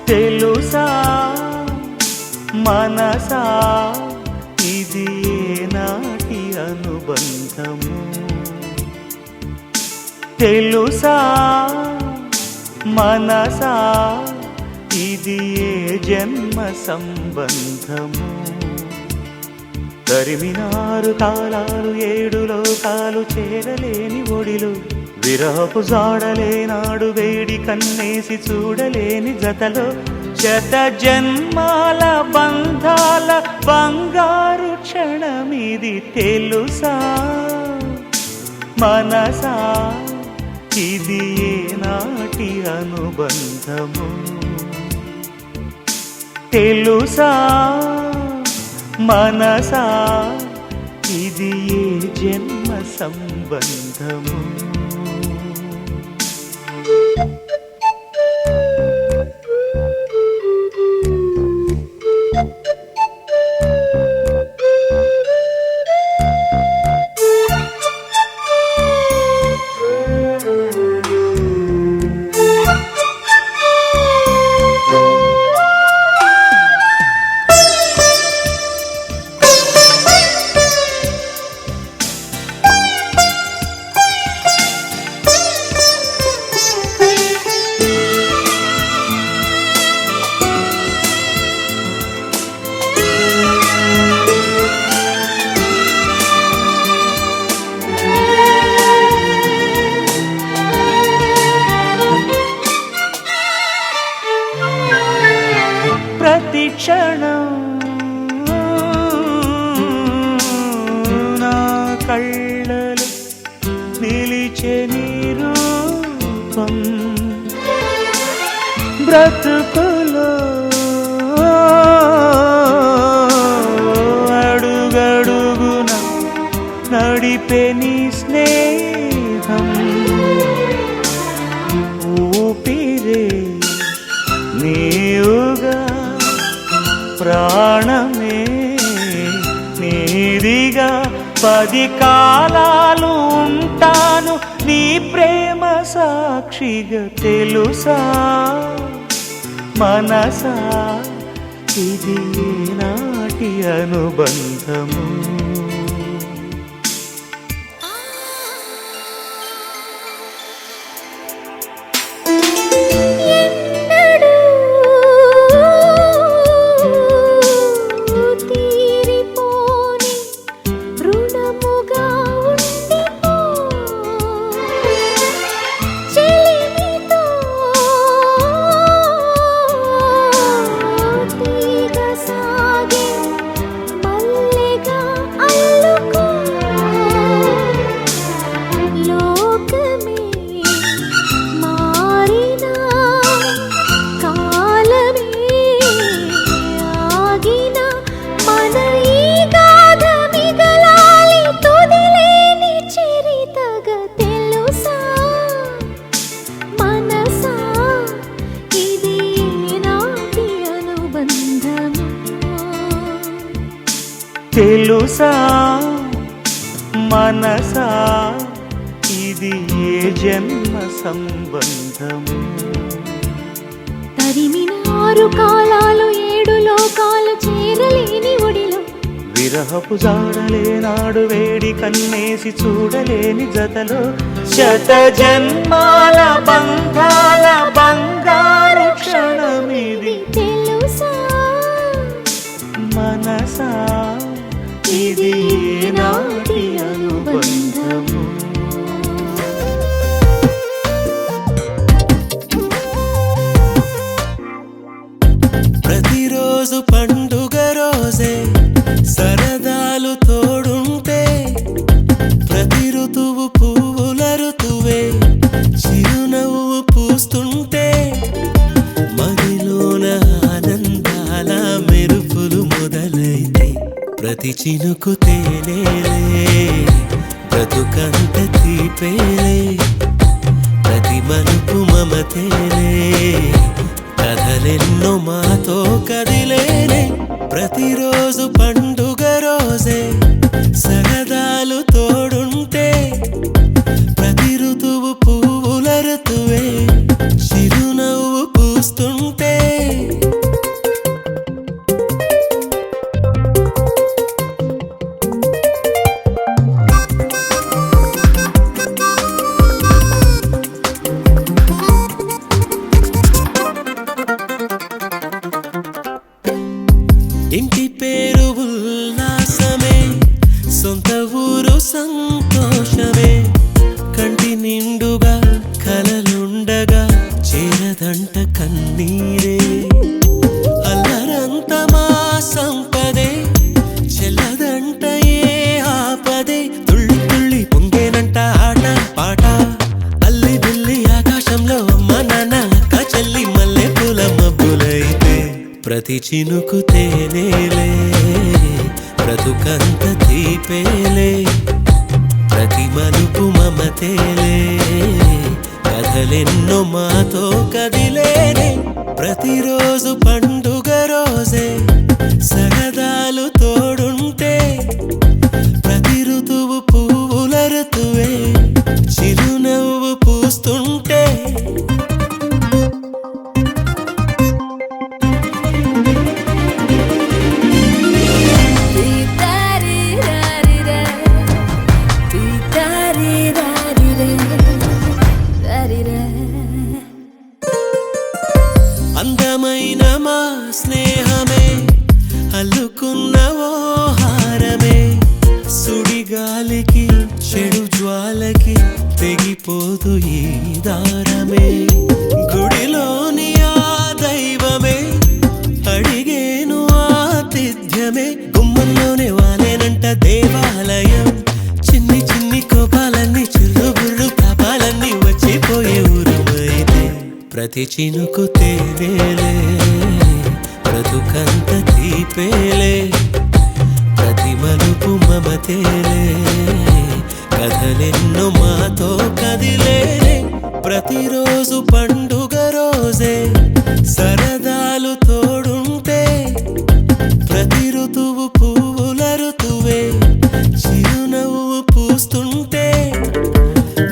తెలుసా మనసా ఇది ఏనాటి అనుబంధము తెలుసా మనసా ఇది ఏ జన్మ సంబంధము తరిమినారు కాలాలు ఏడు లోకాలు చేరలేని ఒడిలు విరహపు జాడలేనాడు వేడి కన్నేసి చూడలేని జతలో శత జన్మాల బంధాల బంగారు క్షణమిది తెలుసా మనసా ఇది ఏనాటి అనుబంధము తెలుసా మనసా ఇది ఏ జన్మ సంబంధము క్షణం నా కళ్ళలు నిలిచే నీ రూపం బ్రతుకులో అడుగడుగున నడిపే నీ స్నేహం ఊపిరే నీవుగా ప్రాణమే నీదిగా 10 కాలాలు ఉంటాను నీ ప్రేమ సాక్షిగా తెలుసా మనసా ఇది నాటి అనుబంధము తెలుసా మనసా ఇది ఏ జన్మ సంబంధము తరిమినారు కాలాలు ఏడు లోకాలు చేరలేని ఒడిలో విరహపు జాడలేనాడు వేడి కన్నేసి చూడలేని జతలో శత జన్మాల బంధాల బంగారు క్షణమిది తెలుసా మనసా ఇది నాటి అనుబంధము ప్రతిరోజు పండుగ రోజే సరదాలు తోడుంటే ప్రతి ఋతువు పువ్వుల ఋతువే చిరునవ్వు పూస్తుంటే మదిలోన ఆనందాల మెరుపులు మొదలైతే ప్రతి చినుకు తేనేలే బ్రతుకంత తీపేలే ప్రతి మలుపు మమతేలే కథలెన్నో మాతో కదిలేనే ప్రతిరోజు పండుగ రోజే సరదాలు తోడుంటే ప్రతి ఋతువు పువ్వుల ఋతువే చిరునవ్వు పూస్తుంటే ప్రతి చినుకు తేనేలే బ్రతుకంత తీపేలే ప్రతి మలుపు మమతేలే కథలెన్నో మాతో కదిలేనే ప్రతిరోజు పండుగ రోజే సరదాలు తోడుంటే ప్రతి ఋతువు పువ్వుల ఋతువే చిరునవ్వు పూస్తుంటే అందమైన మా స్నేహమే అల్లుకున్న ఓ హారమే సుడిగాలికి చెడు జ్వాలకి తెగిపోదు ఈ దారమే గుడిలోని ఆ దైవమే అడిగేను ఆతిథ్యమే గుమ్మంలోనే వాలేనంట దేవాలయం చిన్ని చిన్ని కోపాలన్నీ చిరుబుర్రు పాపాలన్నీ వచ్చిపోయే ఊరుమైతే ప్రతి చినుకు తేనేలే బ్రతుకంత తీపేలే ప్రతి మలుపు మమతేలే కథలెన్నో మాతో కదిలేనే ప్రతిరోజు పండుగ రోజే సరదాలు తోడుంటే ప్రతి ఋతువు పువ్వుల ఋతువే చిరునవ్వు పూస్తుంటే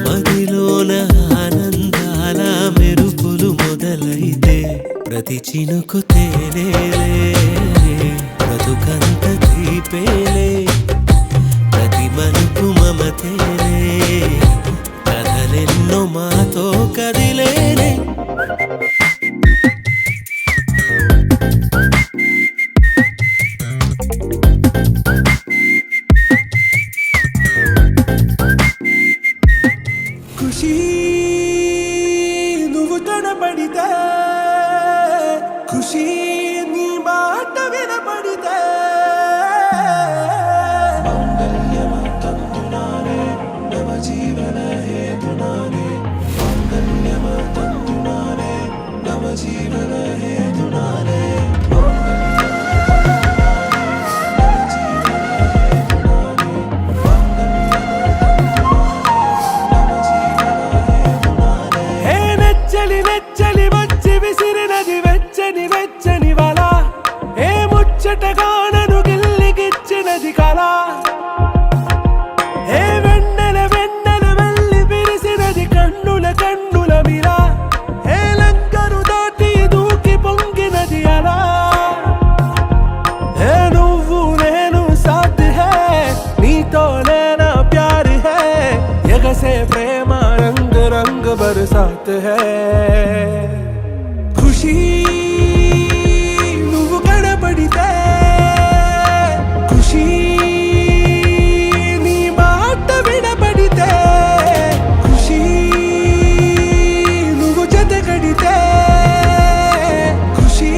మదిలోన ఆనందాల మెరుపులు మొదలైతే ప్రతి చినుకు తేనేలే బ్రతుకంత తీపేలే ప్రతి మలుపు మమతేలే కథలెన్నో మాతో కదిలేనే ఖుషీ నువ్వు కనబడితే ఖుషీ నీ మాట వినబడితే నెచ్చలి వచ్చి విసిరినది వెచ్చని వెచ్చని వల ఏ ముచ్చటగానను గిల్లిగిచ్చినది కళ ఏ వెన్నెల వెన్నెల వెళ్ళి విరిసినది కన్నుల కన్నుల మిల ఏ లంకను దాటి దూకి పొంగినది అలా ఏ నువ్వు నేను సాథ్ హే నీతోనే నా ప్యార్ హే ఎగసే ప్రేమ రంగ్ రంగ్ బరసాత్ హే ఖుషీ నువ్వు కనబడితే ఖుషీ నీ మాట వినబడితే ఖుషీ నువ్వు జతగడితే ఖుషీ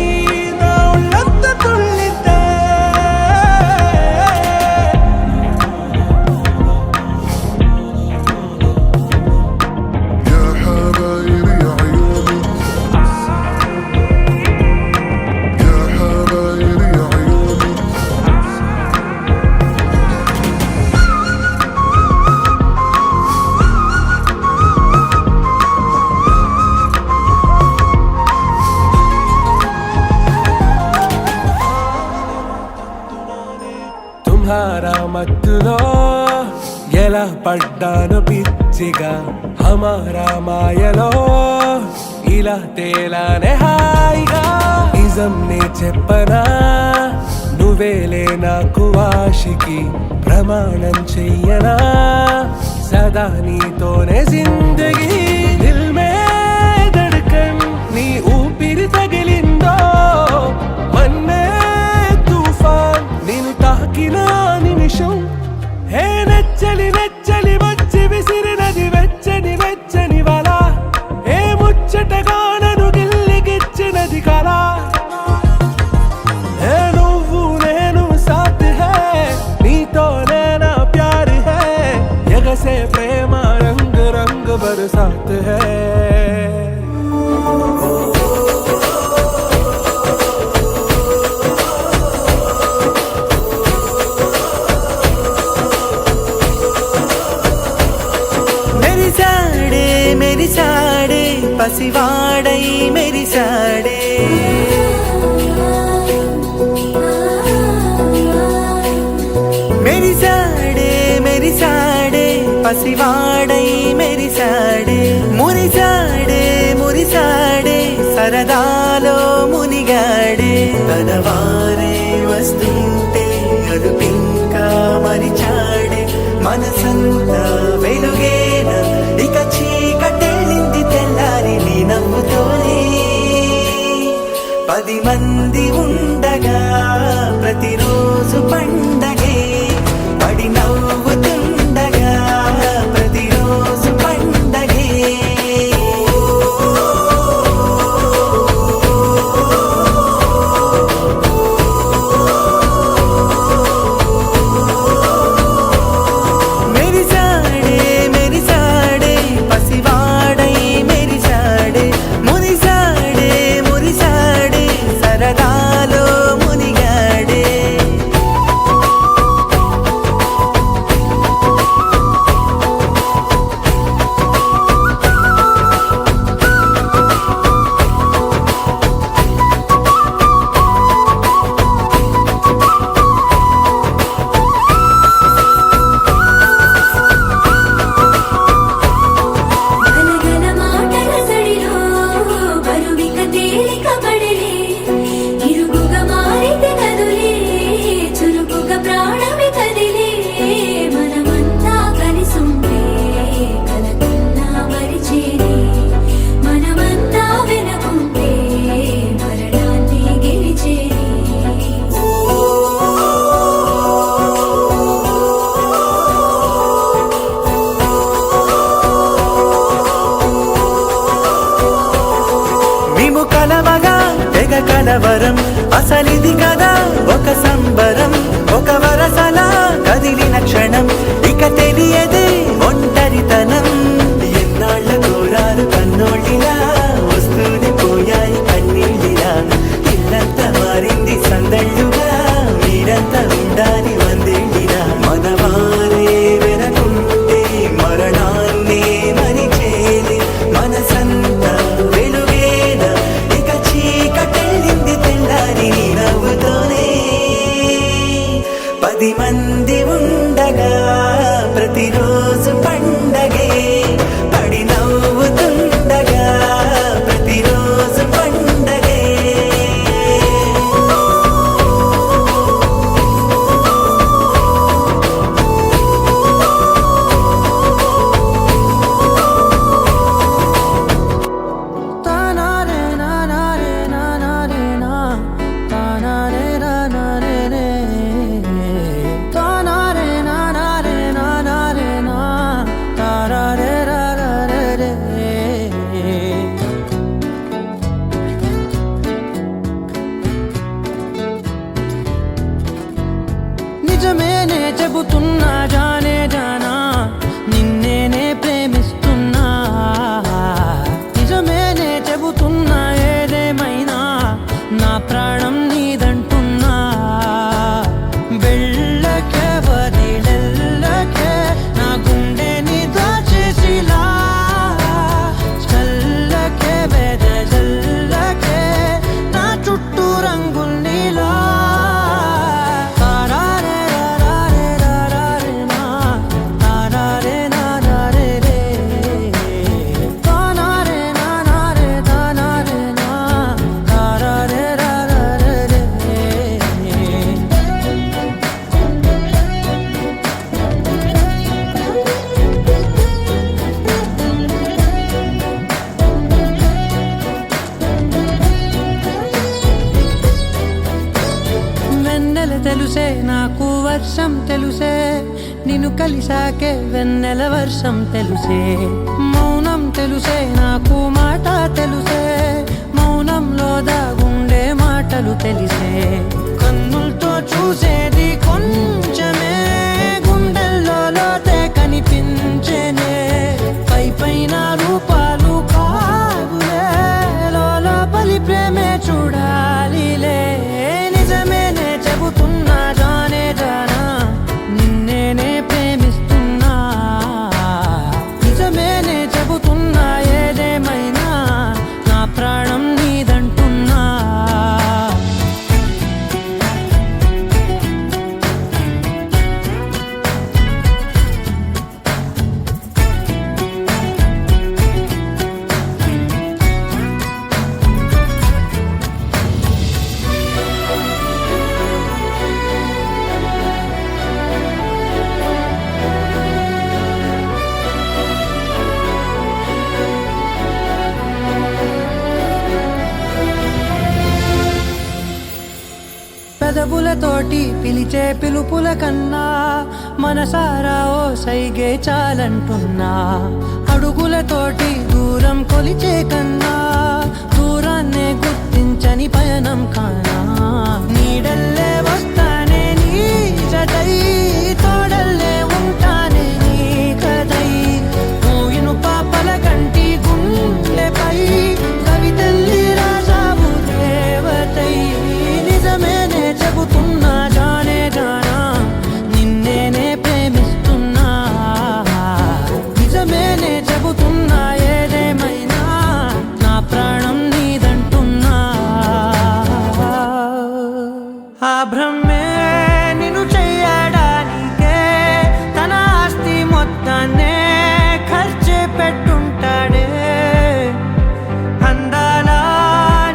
నా ఒళ్ళంత తుళ్ళితే يا حبايبي يا عيوني يا حبايبي يا عيوني తుమ్హారా మత్తులో ఎలా పడ్డాను పిచ్చిగా హమారా మాయలో ఇలా తేలానే హాయిగా నిజం నే చెప్పనా నువ్వేలే నాకు ఆశికి ప్రమాణం చెయ్యనా సదా నీతోనే జిందగీ దిల్ మే ధడ్కన్ నీ ఊపిరి తగిలిందో మన్నే తుఫాన్ నేను తాకిన నిమిషం హే నెచ్చలి నెచ్చలి వచ్చి విసిరినది వెచ్చని వెచ్చని వల ఏ ముచ్చటగానను గిల్లిగిచ్చినది కళ ఏ నువ్వు నేను సాథ్ హే నీతోనే నా ప్యార్ హే ఎగసే ప్రేమ రంగ్ రంగ్ బరసాత్ హే పసివాడై మెరిసాడే మెరిసాడే మెరిసాడే పసివాడై మెరిసాడే మురిసాడే మురిసాడే సరదాలో మునిగాడే తన వారే వస్తుంటే అదుపింకా మరిచాడే మనసంతా వెలుగేన ఇక చీకటెళ్ళింది తెల్లారి నీ నవ్వుతోనే 10 మంది ఉండగా ప్రతిరోజు పండగే పడి నవ్వుతుండగా ప్రతిరోజు పండగే మెరిసాడే మెరిసాడే పసివాడై మెరిసాడే మురిసాడే మురిసాడే సరదాలో మునిగాడే గనగన మాటల సడిలో బరువిక తేలిక పడలే ఇరుగుగా మారితే కదులే చురుకుగా ప్రాణమి కదిలే మనమంతా కలిసుంటే కలకన్నా మరిచేనే మనమంతా వెనకుంటే మరణాన్ని గెలిచేనే మేము కలవగా తెగ కలవరం అసలిది కదా ఒక సంబరం ఒక వరసలా కదిలిన క్షణం ఇక తెలియదే ఒంటరితనం ఎన్నాళ్ళ కోరారు కన్నోళ్ళిలా వస్తూనే పోయాయి కన్నీళ్ళిలా ఇల్లంతా మారింది సందళ్ళుగా మీరంతా ఉండాలి వందేళ్ళిలా మనవారే వెనకుంటే మరణాన్నే మరిచేలే మనసంతా వెలుగేన ఇక చీకటెళ్ళింది తెల్లారి నీ నవ్వుతోనే 10 మంది ఉండగా ప్రతిరోజు పండగే పడి నవ్వుతుండగా ప్రతిరోజు పండగే నిజమేనే చెబుతున్నా జానే జానా నిన్నేనే ప్రేమిస్తున్నా నిజమేనే చెబుతున్నా ఏదేమైనా నా ప్రాణం నీదంటున్నా వెళ్ళకే వదిలెల్లకే నా గుండెని దాచేసిలా చల్లకే వెదజల్లకే నా చుట్టూ రంగుల్నిలా వెన్నెల తెలుసే నాకు వర్షం తెలుసే నిన్ను కలిసాకే వెన్నెల వర్షం తెలుసే మౌనం తెలుసే నాకు మాట తెలుసే మౌనంలో దాగుండే మాటలు తెలిసే కన్నులతో చూసేది కొంచెమే గుండెల్లో లోతే కనిపించేనే పై పైన రూపాలు కాగులే లోపలి ప్రేమే చూడాలిలే నిజమేనే చెబుతున్నా జానే జానా నిన్నేనే ప్రేమిస్తున్నా నిజమేనే పెదవులతోటి పిలిచే పిలుపుల కన్నా మనసారా ఓ సైగే చాలంటున్నా. అడుగులతోటి దూరం కొలిచే కన్నా దూరాన్నే గుర్తించని పయనం కానా. నీడల్లే వస్తానే నీ జతై, తోడల్లే ఉంటానే నీ కదై. మూయిను పాపల కంటి గుండెపై కవితల్లి రాజావు దేవతై. నిజమేనే చెబుతున్నా జానే జానా, నిన్నేనే ప్రేమిస్తున్నా. నిజమేనే చెబుతున్నా ఏదేమైనా నా ప్రాణం నీదంటున్నా. ఆ బ్రహ్మే నిన్ను చెయ్యడానికే తన ఆస్తి మొత్తాన్నే ఖర్చు పెట్టుంటాడే. అందాలా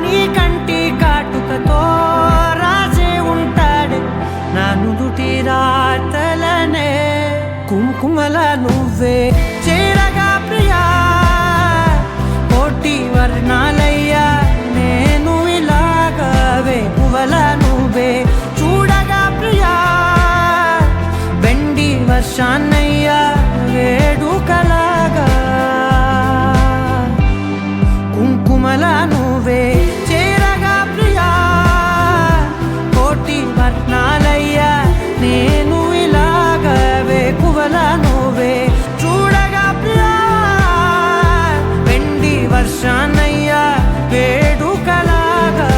నీ కంటి కాటుకతో రాసే ఉంటాడే నా నుదుటి రాతలనే. కుంకుమల నువ్వే చేరగా ప్రియా, కోటి వర్ణాలయ్యా నేను ఇలాగవే. పువ్వల నువ్వే చూడగా ప్రియా, వెండి వర్షాన్నయ్యా వేడుకలాగా. కుంకుమల నువ్వే చేరగా ప్రియా, కోటి వర్ణాలయ్యా నేను ఇలాగవే. పువ్వల నువ్వే చూడగా ప్రియా, వెండి వర్షాన్నయ్యా వేడుకలాగా.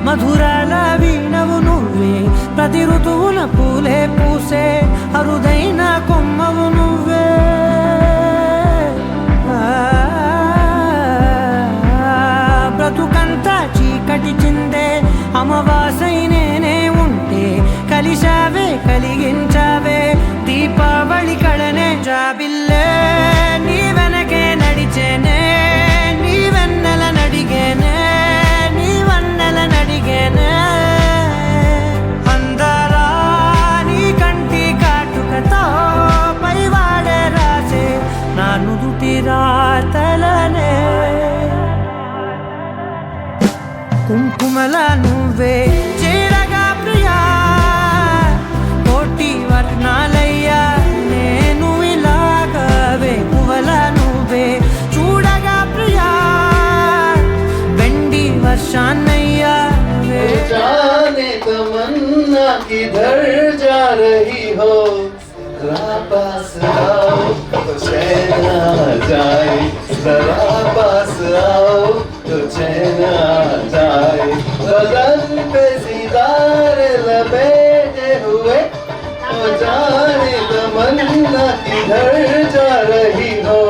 మధురాల వీణవు నువ్వే, ప్రతి ఋతువున పూలే పూసే అరుదైన కొమ్మవు నువ్వే. బ్రతుకంతా చీకటి చిందే అమవాసై నేనే ఉంటే కలిశావే కలిగించావే దీపావళి కళనే. జాబిల్లే నీ వెనకే నడిచేనే, నీ వెన్నెల నడిగేనే, నీ వన్నెల నడిగేనే. అందరా నీ కంటి కాటుకతో పైవాడే రాసే నా నుదుటి రాతలనే. కుంకుమల నువ్వే చేరగా ప్రియా, కోటి వర్ణాలయ్యా నేను ఇలాగవే. పువ్వల నువ్వే చూడగా ప్రియా, వెండి వర్షాన్నయ్యా जाने तमन्ना किधर जा रही हो, जरा पास आओ तो चैन आ जाए. जरा पास आओ तो चैन आ जाए. बदन पे सितारे लपेटे हुए, ओ जाने तमन्ना किधर जा रही हो,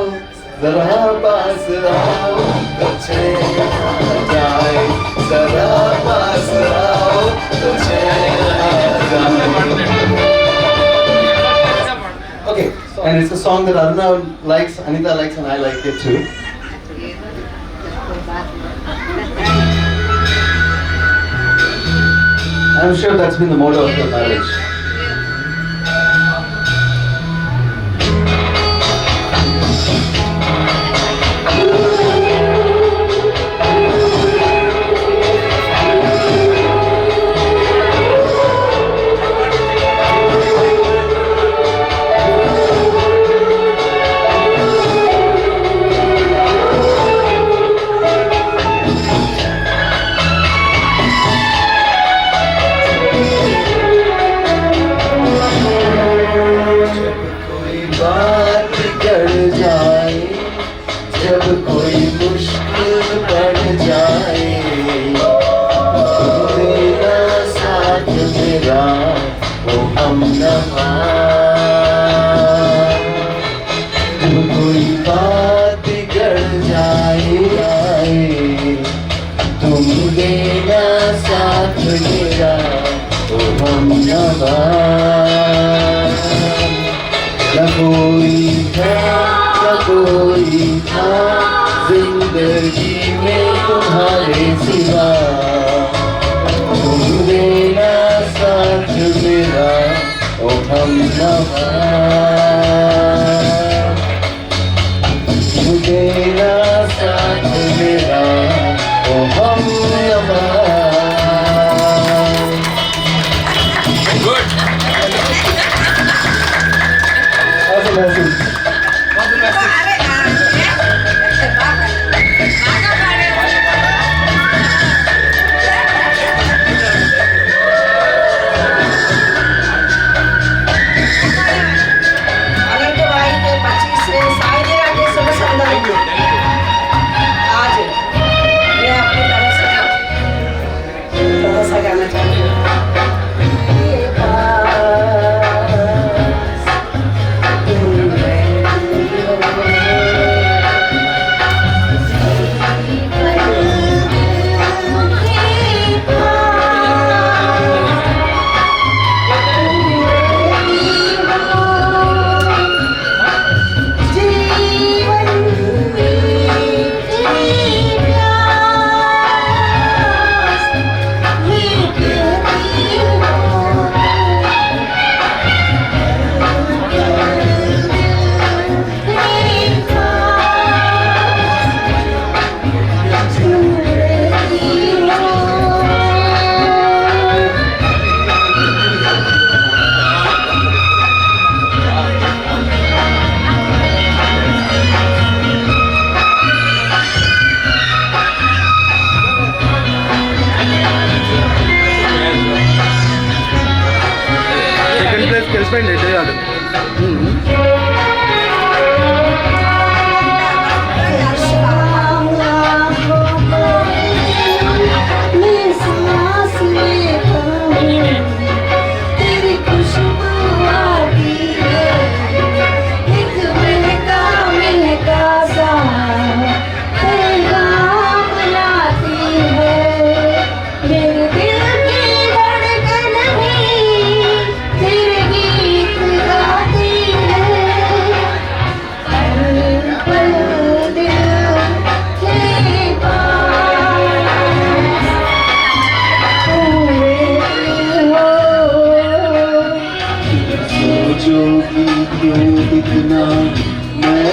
जरा पास आओ तो चैन आ जाए. जरा पास आओ तो चैन आ जाए. Okay, and it's a song that Aruna likes, Anita likes, and I like it too. I'm sure that's been the motto of your marriage.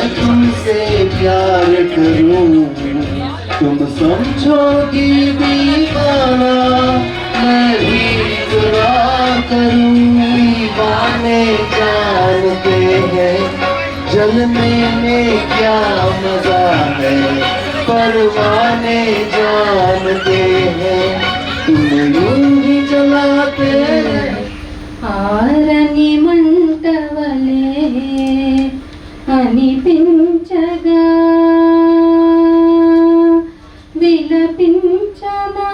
मैं तुमसे प्यार करूं, तुम समझोगी दीवाना, मैं भी इकरार करूं। दीवाने जानते हैं जलने में क्या मजा है, परवाने जानते हैं तुम यूं ही जलाते हैं। ఆరని మంటవలే అనిపించగా విలపించనా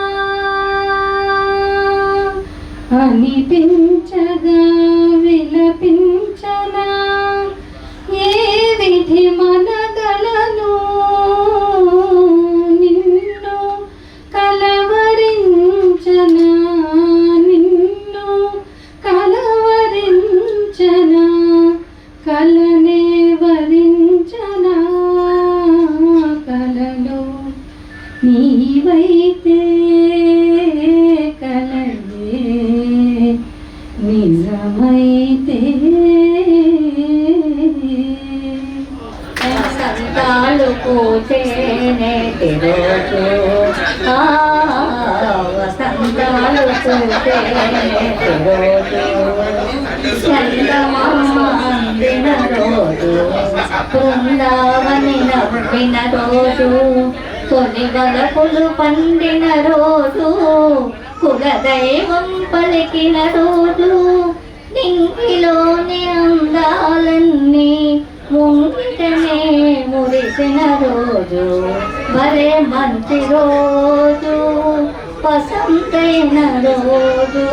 అనిపించగా విలపించనా ఏ విధి మనగలను నిన్ను కలవరించనా నిన్ను కలవరించనా కలనే వరించనా కలలో నీవైతే కలయే నిజమైతే వసంతాలు పూచేనే రోజు వసంతాలు పూచేనే రోజు చందమాందిన రోజు బృందావని నవ్విన రోజు తొలి వలపులు పండిన రోజు కులదైవం పలికిన రోజు నింగిలోని అందాలన్నీ ముంగిటనే మురిసిన రోజు మరే మంచి రోజు వసంతైన రోజు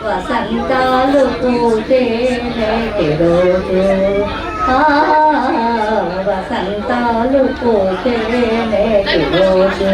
వసంతాలు పూసే నేటి రోజు వసంతాలు పూసే నేటి రోజు